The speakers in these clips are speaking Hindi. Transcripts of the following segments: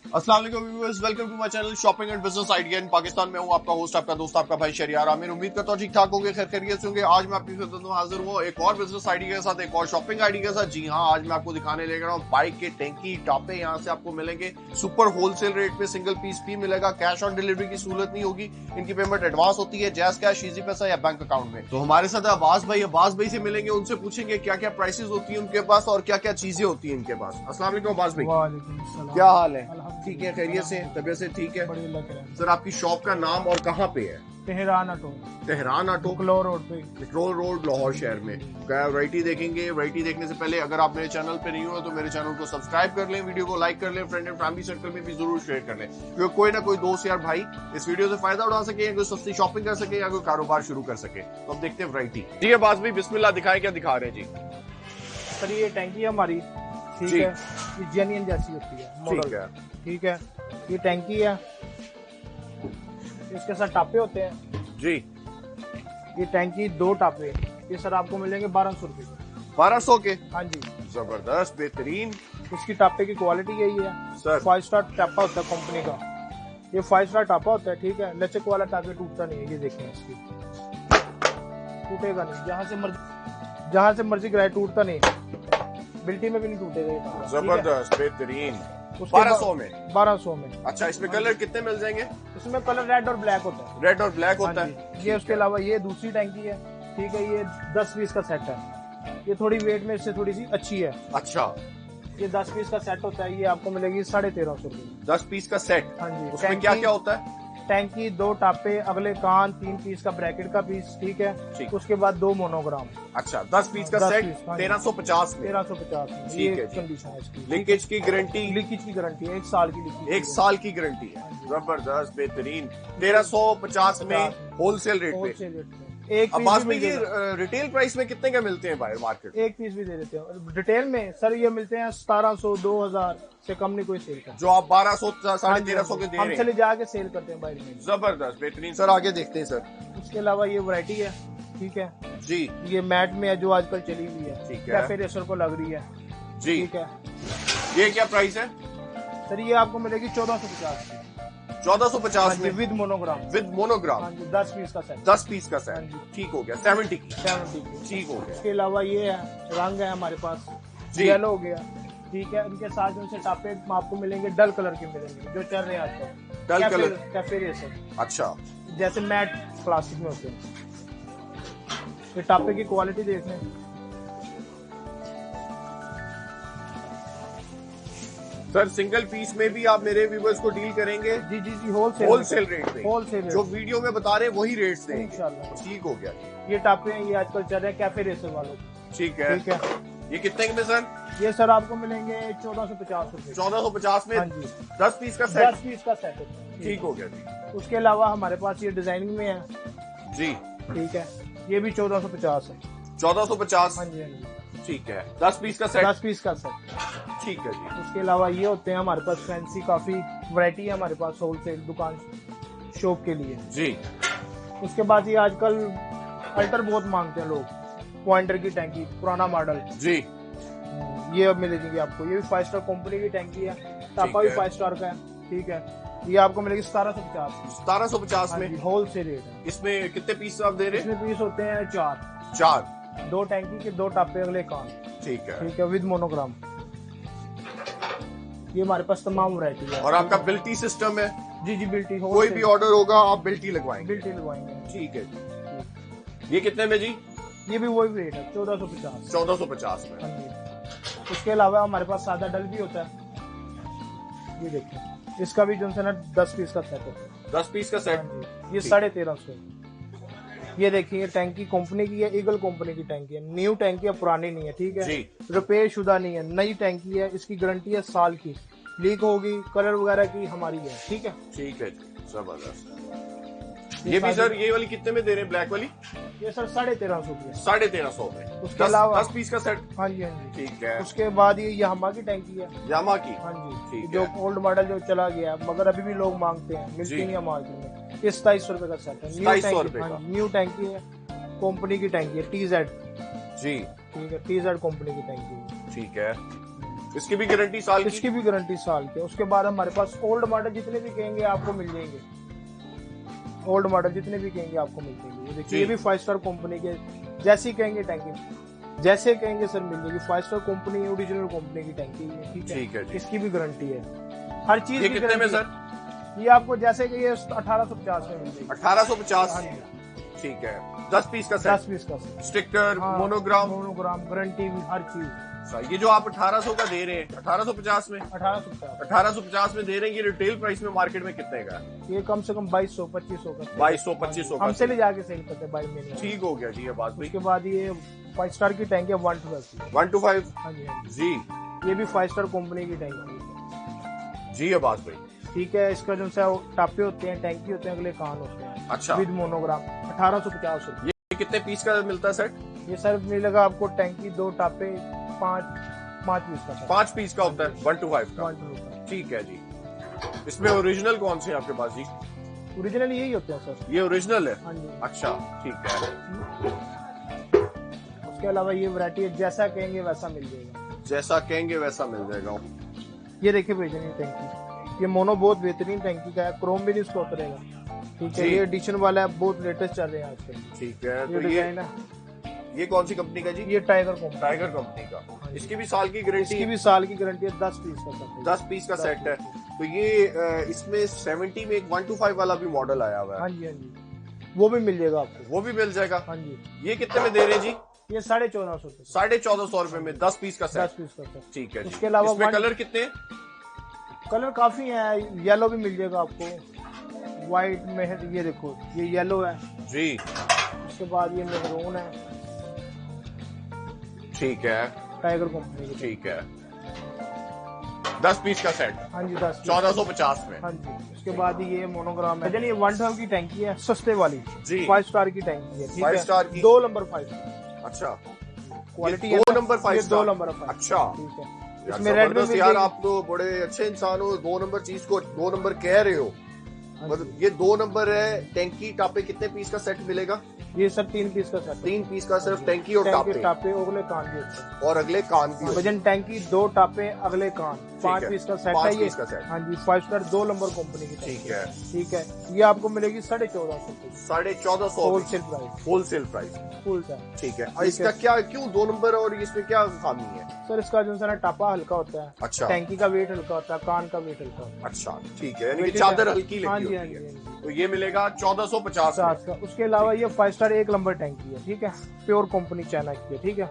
अस्सलाम वालेकुम viewers, welcome to my channel shopping and business idea in Pakistan में हूं आपका होस्ट, आपका दोस्त, आपका भाई शरियार आमिर। उम्मीद करता हूं ठीक ठाक होंगे, खैर खैरियत से होंगे। आज मैं आपकी खिदमत में हाजिर हूं एक और बिजनेस आइडिया के साथ, एक और शॉपिंग आइडिया के साथ। जी हां, आज मैं आपको दिखाने ले रहा हूं बाइक के टैंकी टापे। यहां से आपको मिलेंगे सुपर होलसेल रेट पे, सिंगल पीस भी मिलेगा। कैश ऑन डिलीवरी की सहूलत नहीं होगी, इनकी पेमेंट एडवांस होती है, जैज कैश, इजी पैसा या बैंक अकाउंट में। तो हमारे साथ अब्बास भाई से मिलेंगे, उनसे पूछेंगे क्या क्या प्राइसेस होती है उनके पास और क्या क्या चीजें होती है इनके पास। अस्सलाम वालेकुम अब्बास भाई, क्या हाल है? ठीक है, खैरियत से, तबीयत से ठीक है? सर आपकी शॉप का नाम और कहाँ पे है? तेहरान ऑटो क्लोर रोड पे, क्लोर रोड, लाहौर शहर में। वैरायटी देखेंगे। वैरायटी देखने से पहले अगर आप मेरे चैनल पे नहीं हो तो मेरे चैनल को सब्सक्राइब कर लें, वीडियो को लाइक कर लें, फ्रेंड एंड फैमिली सर्कल में भी जरूर शेयर कर लें, क्योंकि कोई ना कोई दोस्त या भाई इस वीडियो से फायदा उठा सके, या कोई सस्ती शॉपिंग कर सके या कोई कारोबार शुरू कर सके। तो अब देखते हैं वैरायटी। जी अब्बास भाई, बिस्मिल्लाह, दिखाएं क्या दिखा रहे हैं जी? सर ये टैंकी है हमारी, ठीक है, ये जेनियन जैसी होती है, मॉडल, ठीक है। ये टैंकी है, इसके साथ टापे होते हैं जी। ये टैंकी 2 टापे, ये सर आपको मिलेंगे 1200 रुपए। 1200 के? हाँ जी, जबरदस्त, बेहतरीन। इसकी टापे की क्वालिटी यही है सर। 5 स्टार टापा होता है कंपनी का, ये 5 स्टार टापा होता है, ठीक है। लचक वाला टापे टूटता नहीं है, ये देखें, इसकी टूटेगा नहीं, जहाँ से मर्जी गिराए टूटता नहीं, बिल्टी में भी नहीं टूटेगा ये टापा। जबरदस्त, बेहतरीन। 1200 में। अच्छा, इसमें कलर कितने मिल जाएंगे? इसमें कलर रेड और ब्लैक होता है। रेड और ब्लैक होता है। ये उसके अलावा ये दूसरी टैंकी है, ठीक है, ये 10 पीस का सेट है, ये थोड़ी वेट में इससे थोड़ी सी अच्छी है। अच्छा, ये 10 पीस का सेट होता है, ये आपको मिलेगी 1350 रुपए। 10 पीस का सेट? हाँ जी। उसमें क्या क्या होता है? टैंकी 2 टापे, अगले कान, 3 पीस का ब्रैकेट का पीस, ठीक है। उसके बाद 2 मोनोग्राम। अच्छा, 10 पीस का सेट 1350 में। 1350 में, ठीक है। कंडीशन है इसकी। लीकेज की गारंटी? लीकेज की गारंटी है 1 साल की, लीकेज 1 साल की गारंटी है। जबरदस्त, बेहतरीन। 1350 में होलसेल रेट पे। एक अब्बास भाई, ये रिटेल प्राइस में कितने का मिलते हैं बाहर मार्केट? एक पीस भी दे देते हैं रिटेल में सर, ये मिलते हैं 1700, 2000 से कम नहीं कोई सेल करता। जो आप 1200, 1350 के दे रहे हैं, हम चले जाके सेल करते हैं बाहर में। जबरदस्त, बेहतरीन। सर आगे देखते हैं सर। उसके अलावा ये वैरायटी है, ठीक है जी। ये मैट में है जो आजकल चली हुई है, ठीक है, कैफे रेसर को लग रही है जी, ठीक है। ये क्या प्राइस है सर? ये आपको मिलेगी 1450 की। 1450 में with monogram. With monogram. 10 piece का सेट। 10 पीस का सेट, ठीक हो गया। 70 की। ठीक हो गया। इसके अलावा ये है, रंग है हमारे पास, येलो हो गया, ठीक है। इनके साथ उनसे टापे आपको मिलेंगे डल कलर के मिलेंगे, जो चल रहे हैं आजकल, डल कलर, कैफे रेसर। अच्छा, जैसे मैट प्लास्टिक में होते हैं। ये टापे की क्वालिटी देख लें सर। सिंगल पीस में भी आप मेरे व्यूवर्स को डील करेंगे? जी जी जी, होलसेल रेट पे। होलसेल जो वीडियो में बता रहे हैं वही रेट्स देंगे इंशाल्लाह। ठीक हो गया। ये टापे हैं, ये आजकल चल रहे हैं कैफे रेसर वालों। ठीक है, ठीक है। ये कितने में सर? ये सर आपको मिलेंगे 1450 रुपए। 1450 में? हाँ जी। 10 पीस का सेट? 10 पीस का सेट होता है। ठीक हो गया जी। उसके अलावा हमारे पास ये डिजाइनिंग में है जी, ठीक है, ये भी 1450 है। 1450? हाँ जी, हाँ जी। ठीक है, 10 पीस का सेट? 10 पीस का सेट, ठीक है जी। उसके अलावा ये होते हैं हमारे पास फैंसी, काफी वैरायटी है हमारे पास होलसेल दुकान शॉप के लिए जी। उसके बाद ये आजकल अल्टर बहुत मांगते हैं लोग, पॉइंटर की टैंकी, पुराना मॉडल जी, ये अब मिलेगी आपको। ये भी 5 स्टार कंपनी की टैंकी है, टापा भी 5 स्टार का है, ठीक है। ये आपको मिलेगी 1750। 1750 में होलसेल रेट है। इसमें कितने पीस आप दे रहे हैं? इसमें पीस होते हैं 4। 4? 2 टैंकी के 2 टापे, अगले कान, ठीक है, ठीक है, विद मोनोग्राम। ये हमारे पास तमाम वैरायटी है। और आपका बिल्टी सिस्टम है? जी जी, बिल्टी। कोई भी ऑर्डर होगा आप बिल्टी लगवाएंगे? बिल्टी लगवाएंगे, ठीक है जी। ये कितने में जी? ये भी वही रेट है, 1450। 1450 में। हाँ जी। उसके अलावा हमारे पास सादा डल भी होता है, ये देखिए, इसका भी जो है ना 10 पीस का सेट होता है। 10 पीस का सेट? ये 1350। ये देखिए, टैंकी कंपनी की है, ईगल कंपनी की टैंकी है, न्यू टैंकी है, पुरानी नहीं है, ठीक है, रिपेयर शुदा नहीं है, नई टैंकी है। इसकी गारंटी है साल की, लीक होगी, कलर वगैरह की हमारी है, ठीक है। ठीक है, जबरदस्त। ये भी सर, ये वाली कितने में दे रहे हैं, ब्लैक वाली? ये सर 1350 की है। 1350 में? उसके अलावा 10 पीस का सेट? हाँ जी, हाँ जी। ठीक है। उसके बाद ये यामा की टैंकी है, यामा की? हाँ जी, ठीक जो है। ओल्ड मॉडल जो चला गया, मगर अभी भी लोग मांगते हैं, मिलती नहीं है मार्केट में। ये 2700 रुपए का सेट है, 2700 रुपए का? न्यू टैंकी है, कंपनी की टैंकी है, TZ जी, ठीक है, TZ कंपनी की टैंकी है। ठीक है। इसकी भी गारंटी साल की? इसकी भी गारंटी साल की। उसके बाद हमारे पास ओल्ड मॉडल जितने भी कहेंगे आपको मिल जाएंगे, ओल्ड मॉडल जितने भी कहेंगे आपको मिल जाएंगे। देखिए ये भी 5 स्टार कंपनी के, जैसे कहेंगे टैंकी जैसे कहेंगे सर मिल जाएगी। 5 स्टार कंपनी ओरिजिनल कंपनी की टैंकी है, ठीक है। इसकी भी गारंटी है हर चीज की। कितने में सर? ये आपको जैसे कि ये 1850 में मिल जाएगी। 1850, ठीक है। 10 पीस का सेट? 10 पीस का स्टिकर, मोनोग्राम गारंटी भी हर चीज। ये जो आप 1800 का दे रहे हैं 1850 में, 1850 में दे रहे हैं, ये रिटेल प्राइस में मार्केट में कितने का? ये कम से कम 2200-2500 का। 2200-2500 हमसे ले जाके सेल करते हैं भाई मेरे। ठीक हो गया जी ये बात। उसके बाद ये 5 स्टार की टैंक है 125। 125? हाँ जी जी। ये भी 5 स्टार कंपनी की टैंक है जी अब्बास भाई। ठीक है। इसका जो सा टापे होते हैं, टैंकी होते हैं, अगले कान होते हैं। अच्छा। विद मोनोग्राम 1850 रुपए। ये कितने पीस का मिलता है सेट? ये सर मिलेगा आपको टैंकी 2 टापे 5 पीस का। 5 पीस का होता है 125 का। ठीक है जी। इसमें ओरिजिनल कौन से हैं आपके पास जी? ओरिजिनल यही होते हैं सर। ये ओरिजिनल है? हाँ जी। अच्छा ठीक है। उसके अलावा ये वैरायटी है, जैसा कहेंगे वैसा मिल जाएगा। जैसा कहेंगे वैसा मिल जाएगा। ये देखिए भैया टैंकी, ये मोनो बहुत बेहतरीन टैंकी का है, क्रोम भी नहीं इसको उतरेगा। ठीक है। ये एडिशन वाला है, बहुत लेटेस्ट चल रहे हैं आजकल। ठीक है। ये डिजाइन है। ये कौन सी कंपनी का जी? ये टाइगर कंपनी का। इसकी भी साल की गारंटी? इसकी भी साल की गारंटी है। 10 पीस का सेट। 10 पीस का सेट है। तो ये इसमें 70 में एक 125 वाला भी मॉडल आया हुआ है। हाँ जी हाँ जी, वो भी मिल जाएगा आपको। वो भी मिल जाएगा? हाँ जी। ये कितने में दे रहे हैं जी? ये 1450 रुपए। 1450 रुपए में 10 पीस का सेट। 10 पीस का सेट। ठीक है। इसके अलावा इसमें कलर कितने? कलर काफी है। येलो भी मिल जाएगा आपको, व्हाइट में। ये देखो ये येलो है जी। उसके बाद ये मेहरून है। ठीक है। टाइगर कंपनी की। ठीक है। 10 पीस का सेट? हाँ जी 10। 1450 में। हाँ जी। उसके बाद ये मोनोग्राम है। ये 112 की टैंकी है, सस्ते वाली जी। 5 स्टार की टैंकी है। 5 स्टार की 2 नंबर 5। अच्छा। Quality 2 number 5 2 number 5। अच्छा ठीक है। इसमें रेड में यार आप तो बड़े अच्छे इंसान हो, 2 नंबर चीज को 2 नंबर कह रहे हो। मतलब ये 2 नंबर है। टैंकी टापे कितने पीस का सेट मिलेगा? ये सर 3 पीस का सेट। 3 पीस का सिर्फ टैंकी और टापे अगले कान भी होते हैं। और अगले कान भी। वजन टैंकी 2 टापे अगले कान 5 पीस का सेट है ये। हाँ जी 5 स्टार 2 नंबर कंपनी की। ठीक है। ठीक है। ये आपको मिलेगी 1450। 1450 wholesale price. Wholesale price full set. ठीक है। और इसका क्या क्यों 2 नंबर और इसमें क्या खामी है? सर इसका जो है टापा हल्का होता है। अच्छा। टैंकी का वेट हल्का होता है, कान का वेट हल्का होता है। अच्छा ठीक है। यानी कि चादर हल्की लगी होती है। तो ये मिलेगा 1450 का। उसके अलावा ये 5 स्टार 1 नंबर टैंकी है। ठीक है। प्योर कंपनी चाइना की है। ठीक है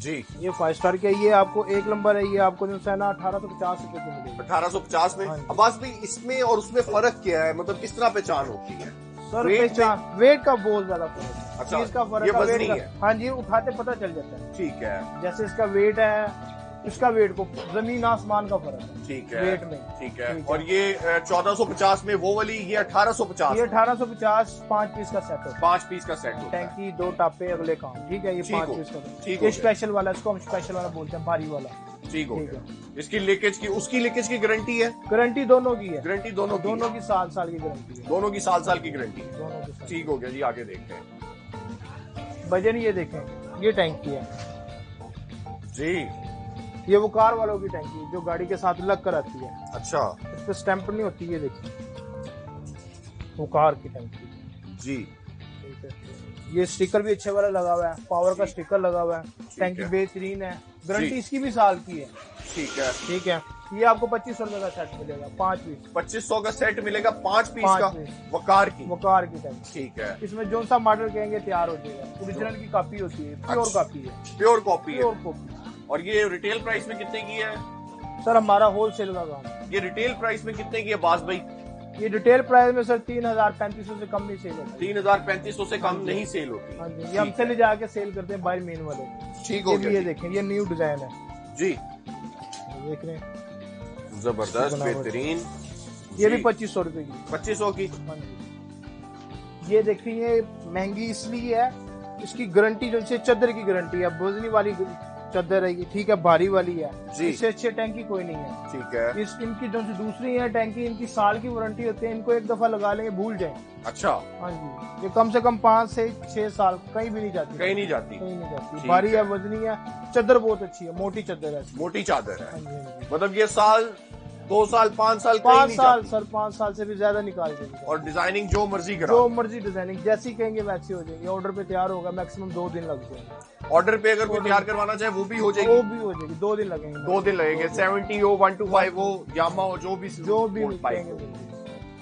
जी। ये 5 स्टार की है। ये आपको 1 नंबर है। ये आपको जो है ना 1850 रुपए की मिलेगी। 1850 में। अब्बास भाई इसमें और उसमें फर्क क्या है? मतलब किस तरह पहचान होती है? सर पहचान वेट का बहुत ज्यादा फर्क है। अच्छा। इसका फर्क ये है वजनी है? हाँ जी, उठाते पता चल जाता है। ठीक है। जैसे इसका वेट है, इसका वेट को जमीन आसमान का फर्क है। ठीक है। वेट में। ठीक है। और ये 1450 में वो वाली, ये 1850। ये 1850 5 पीस का सेट होता है। 5 पीस का सेट होता है। टैंकी 2 टापे अगले काम। ठीक है। ये 5 पीस का। ठीक ये स्पेशल वाला, इसको हम स्पेशल वाला बोलते हैं, भारी वाला। ठीक हो गया। इसकी लीकेज की, उसकी लीकेज की गारंटी है? गारंटी दोनों की है। गारंटी दोनों की साल की गारंटी है। दोनों की साल की गारंटी है। दोनों की। ठीक हो गया जी। आगे देखते हैं। वजन ये देखें, ये टैंकी है जी। ये वो कार वालों की टैंकी जो गाड़ी के साथ लग कर आती है। अच्छा। इस पे स्टैंप नहीं होती। ये देखिए वो कार की टैंकी जी। ठीक है। ये स्टिकर भी अच्छे वाला लगा हुआ है, पावर का स्टिकर लगा हुआ है। टैंकी बेहतरीन है। गारंटी इसकी भी साल की है। ठीक है। ठीक है। ये आपको 2500 रुपए का सेट मिलेगा, 5 पीस। 2500 का सेट मिलेगा 5 पीस का वकार की टैंकी। ठीक है। इसमें जो सा मॉडल कहेंगे तैयार हो जाएगा। ओरिजिनल की कॉपी होती है, प्योर कॉपी है। Pure copy pure copy. और ये रिटेल प्राइस में कितने की है? सर हमारा होलसेल का काम। ये रिटेल प्राइस में कितने की है अब्बास भाई? ये रिटेल प्राइस में सर 3035 से कम नहीं सेल होती। 3035 से कम नहीं सेल होती। हाँ जी। ये हमसे ले जाके सेल करते हैं बाहर मेन वाले। ठीक हो गया। ये देखें, ये न्यू डिजाइन है जी। देख रहे हैं, जबरदस्त बेहतरीन। ये भी 2500 रुपए की। 2500 की। हाँ जी। ये देखिए, ये महंगी इसलिए है, इसकी गारंटी जो से चादर की गारंटी है, बोझनी वाली चादर है ये, ठीक है, भारी वाली है जी। इससे अच्छी टैंकी कोई नहीं है। ठीक है। इस इनकी जो दूसरी है टैंकी, इनकी साल की वारंटी होती है, इनको एक दफा लगा लेंगे भूल जाए। अच्छा। हाँ जी, ये कम से कम 5 से 6 साल कहीं भी नहीं जाती, कहीं नहीं जाती, कहीं नहीं जाती। ठीक भारी है। है, वजनी है, चादर बहुत अच्छी है, मोटी चादर है। मोटी चादर है, हाँ जी, हाँ जी। मतलब ये साल 2 साल 5 साल कहीं 5 नहीं साल जाती। सर, 5 साल से भी ज्यादा निकाल देंगे। और डिजाइनिंग जो मर्जी करा, जो मर्जी डिजाइनिंग जैसी कहेंगे वैसी हो जाएगी। ऑर्डर पे तैयार होगा, मैक्सिमम 2 दिन लग जाएंगे। ऑर्डर पे अगर कोई तैयार करवाना चाहे वो भी हो जाएगी। वो भी हो जाएगी, 2 दिन लगेंगे। 2 दिन लगेंगे। 70 हो, 125 हो, यामा हो, जो भी कहेंगे।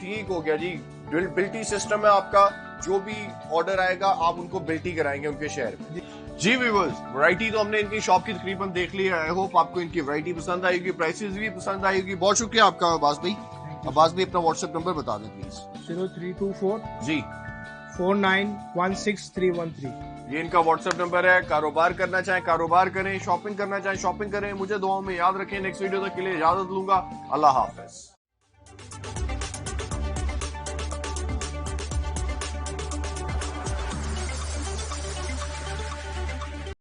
ठीक हो गया जी। बिल्टी सिस्टम है आपका, जो भी ऑर्डर आएगा आप उनको बिल्टी कराएंगे उनके शहर में। जी व्यूअर्स, वैरायटी तो हमने इनकी शॉप की तकरीबन देख ली है। आई होप आपको इनकी वैरायटी पसंद आएगी, प्राइसेस भी पसंद आएगी। बहुत शुक्रिया आपका अब्बास भाई। अब्बास भाई अपना व्हाट्सएप नंबर बता दें प्लीज। 0324 जी 4916 ये इनका व्हाट्सएप नंबर है। कारोबार करना चाहें कारोबार करें, शॉपिंग करना चाहें शॉपिंग करें। मुझे दुआओं में याद रखें। नेक्स्ट वीडियो तक के लिए इजाजत लूंगा। अल्लाह हाफिज।